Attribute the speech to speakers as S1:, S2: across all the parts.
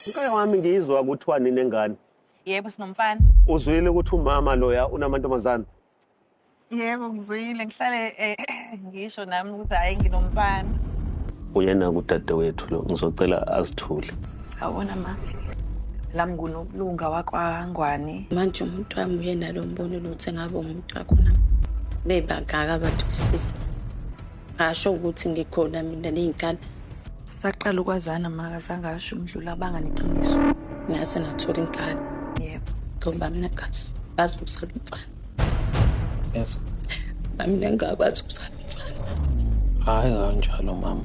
S1: Ngike wami ngizwa kuthiwa ninengane.
S2: Yebo sinomfana.
S1: Uzwile ukuthi umama loya unamantombazane?
S2: Yebo ngizwile ngihlale ngisho nami ukuthi hayi nginomfana.
S1: Uyena kudadewethu lo ngizocela azithule.
S2: Sawubona ma. Lami nguNokulunga wakwaNgwane.
S3: Manje umuntu wami uyena lo mbono ukuthi ngabe umuntu wakho nami. Bebangaka abantu besilisa. Ngasho ukuthi ngikhona mina ney'ngane.
S2: Saqala ukwazana makazange asho umdlula abanga neqiniso.
S3: Ngase nathola ingane.
S2: Yebo.
S3: Ngoba mina ngikhathi bazi ukuzala umfana.
S4: Yes.
S3: Mina ngingakwazi ukuzala umfana.
S4: Hayi kanjalo mama.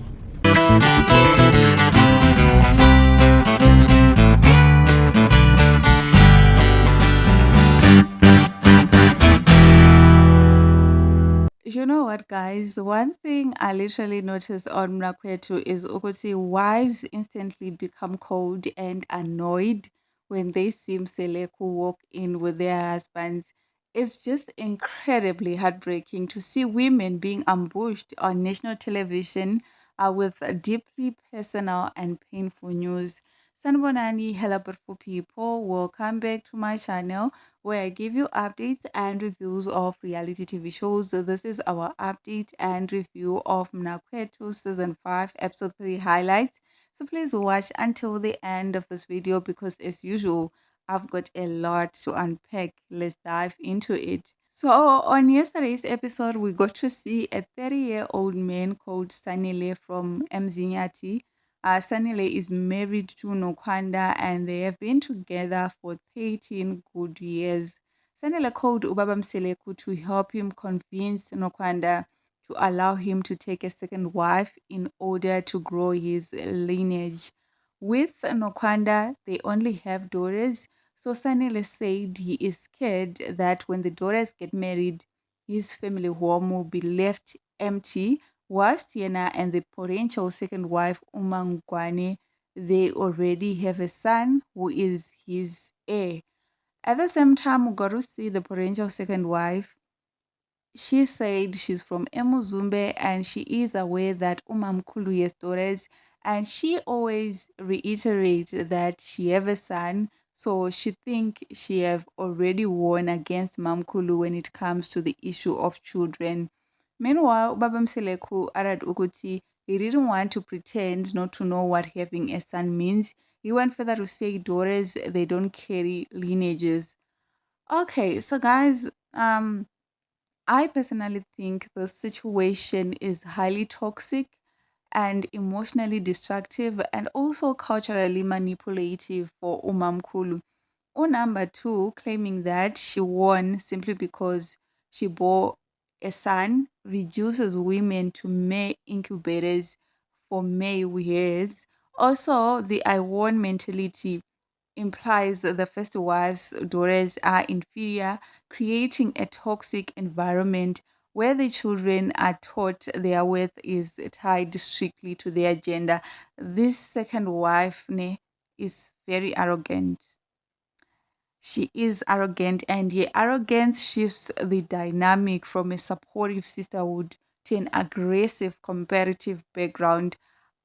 S5: You know what, guys? One thing I literally noticed on Mnakwethu is ukuthi wives instantly become cold and annoyed when they see Mseleku walk in with their husbands. It's just incredibly heartbreaking to see women being ambushed on national television with deeply personal and painful news. Sanbonani, hello beautiful people. Welcome back to my channel where I give you updates and reviews of reality TV shows. So this is our update and review of Mnakwethu Season 5 Episode 3 highlights. So please watch until the end of this video because as usual, I've got a lot to unpack. Let's dive into it. So on yesterday's episode, we got to see a 30-year-old man called Sanile from Mzinyati. Sanile is married to Nokwanda and they have been together for 13 good years. Sanile called Ubaba Mseleku to help him convince Nokwanda to allow him to take a second wife in order to grow his lineage. With Nokwanda, they only have daughters, so Sanile said he is scared that when the daughters get married, his family home will be left empty whilst Yena and the potential second wife, Umangwane, they already have a son who is his heir. At the same time, we got to see the potential second wife. She said she's from Emuzumbe and she is aware that Umamkulu has daughters, and she always reiterates that she have a son, so she think she have already won against Mamkulu when it comes to the issue of children. Meanwhile, Baba Mseleku added ukuthi he didn't want to pretend not to know what having a son means. He went further to say daughters, they don't carry lineages. Okay, so guys, I personally think the situation is highly toxic and emotionally destructive and also culturally manipulative for Umamkulu. Number two, claiming that she won simply because she bore a son, reduces women to mere incubators for male years. Also, the I won mentality implies that the first wife's daughters are inferior, creating a toxic environment where the children are taught their worth is tied strictly to their gender. This second wife is very arrogant. She is arrogant, and her arrogance shifts the dynamic from a supportive sisterhood to an aggressive competitive background.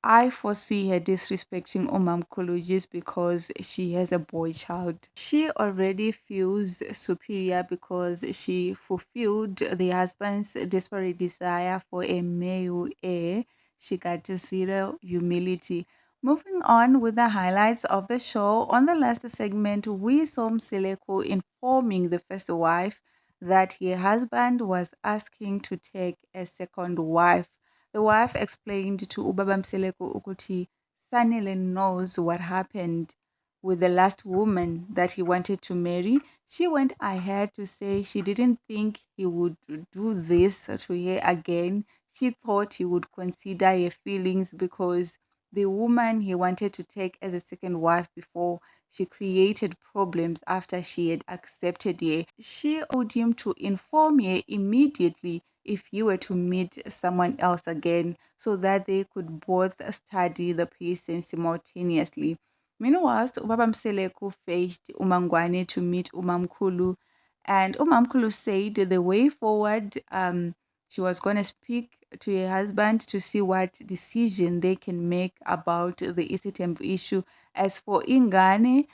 S5: I foresee her disrespecting Omamkulu just because she has a boy child. She already feels superior because she fulfilled the husband's desperate desire for a male heir. She got zero humility. Moving on with the highlights of the show, on the last segment, we saw Mseleku informing the first wife that her husband was asking to take a second wife. The wife explained to Ubaba Mseleku ukuthi Sanile knows what happened with the last woman that he wanted to marry. She went ahead to say she didn't think he would do this to her again. She thought he would consider her feelings because the woman he wanted to take as a second wife before, she created problems after she had accepted her. She owed him to inform her immediately if he were to meet someone else again so that they could both study the person simultaneously. Meanwhile, Ubaba Mseleku fetched Umangwane to meet Umamkulu, and Umamkulu said the way forward she was going to speak to her husband to see what decision they can make about the Isitembu issue. As for Ingane,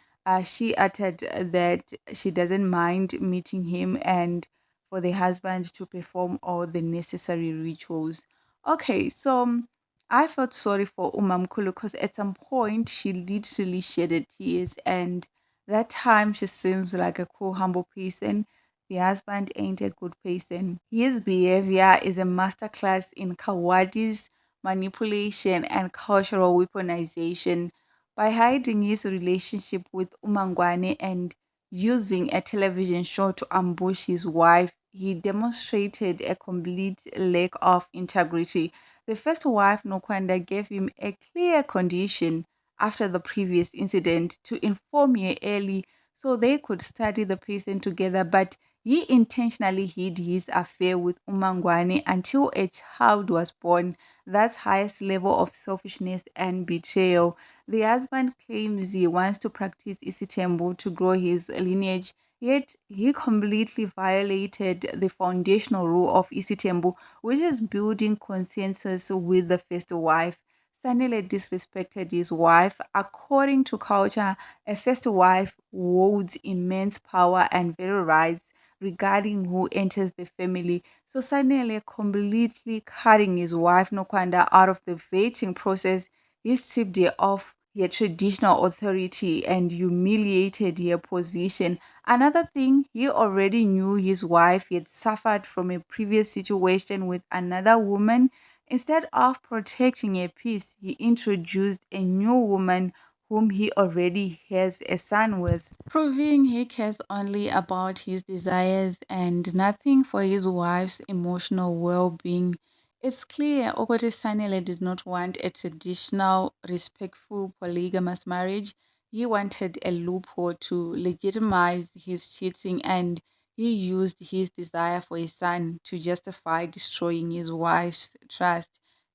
S5: she uttered that she doesn't mind meeting him and for the husband to perform all the necessary rituals. Okay, so I felt sorry for Umamkulu because at some point she literally shedded tears, and that time she seems like a cool, humble person. The husband ain't a good person. His behavior is a masterclass in cowardice, manipulation, and cultural weaponization. By hiding his relationship with Umangwane and using a television show to ambush his wife, he demonstrated a complete lack of integrity. The first wife, Nokwanda, gave him a clear condition after the previous incident to inform her early so they could study the patient together, but he intentionally hid his affair with Umangwane until a child was born. That's highest level of selfishness and betrayal. The husband claims he wants to practice Isitembu to grow his lineage, yet he completely violated the foundational rule of Isitembu, which is building consensus with the first wife. Sanile disrespected his wife. According to culture, a first wife holds immense power and very rights regarding who enters the family. So Sanele completely cutting his wife Nokwanda out of the vetting process. He stripped her of her traditional authority and humiliated her position. Another thing, he already knew his wife had suffered from a previous situation with another woman. Instead of protecting her peace, he introduced a new woman whom he already has a son with, proving he cares only about his desires and nothing for his wife's emotional well being. It's clear Okote Sanele did not want a traditional, respectful, polygamous marriage. He wanted a loophole to legitimize his cheating, and he used his desire for his son to justify destroying his wife's trust.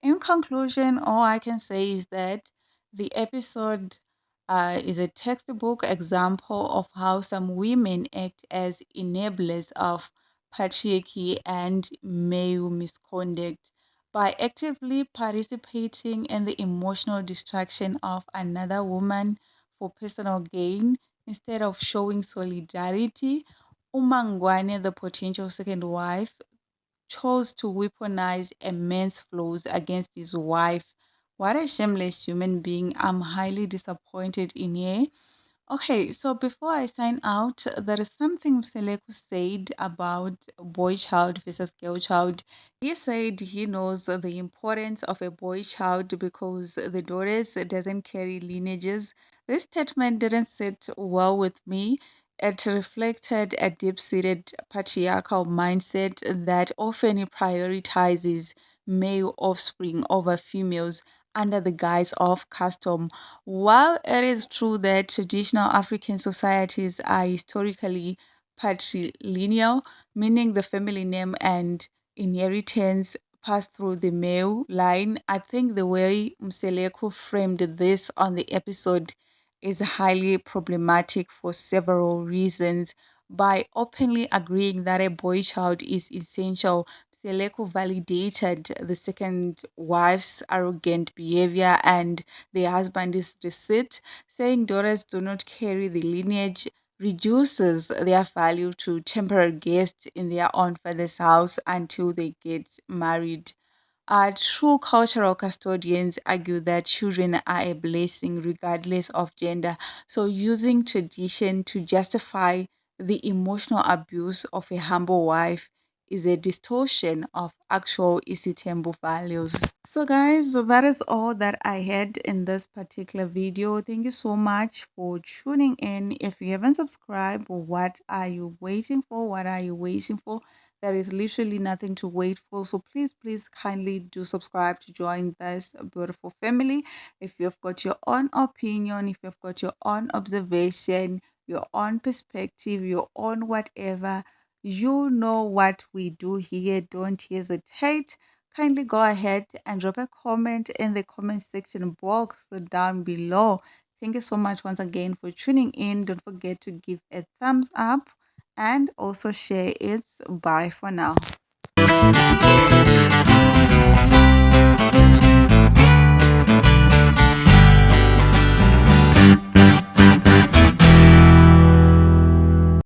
S5: In conclusion, all I can say is that the episode is a textbook example of how some women act as enablers of patriarchy and male misconduct. By actively participating in the emotional destruction of another woman for personal gain instead of showing solidarity, Umangwane, the potential second wife, chose to weaponize immense flaws against his wife. What a shameless human being. I'm highly disappointed in her. Okay, so before I sign out, there is something Mseleku said about boy child versus girl child. He said he knows the importance of a boy child because the daughters doesn't carry lineages. This statement didn't sit well with me. It reflected a deep-seated patriarchal mindset that often prioritizes male offspring over females under the guise of custom. While it is true that traditional African societies are historically patrilineal, meaning the family name and inheritance pass through the male line, I think the way Mseleku framed this on the episode is highly problematic for several reasons. By openly agreeing that a boy child is essential, Seleko validated the second wife's arrogant behavior and the husband is deceit, saying daughters do not carry the lineage reduces their value to temporary guests in their own father's house until they get married. True cultural custodians argue that children are a blessing regardless of gender, so using tradition to justify the emotional abuse of a humble wife is a distortion of actual Isitembu values. So guys, that is all that I had in this particular video. Thank you so much for tuning in. If you haven't subscribed, what are you waiting for? What are you waiting for? There is literally nothing to wait for. So please kindly do subscribe to join this beautiful family. If you've got your own opinion, if you've got your own observation, your own perspective, your own whatever, you know what we do here. Don't hesitate. Kindly go ahead and drop a comment in the comment section box down below. Thank you so much once again for tuning in. Don't forget to give a thumbs up and also share it. Bye for now.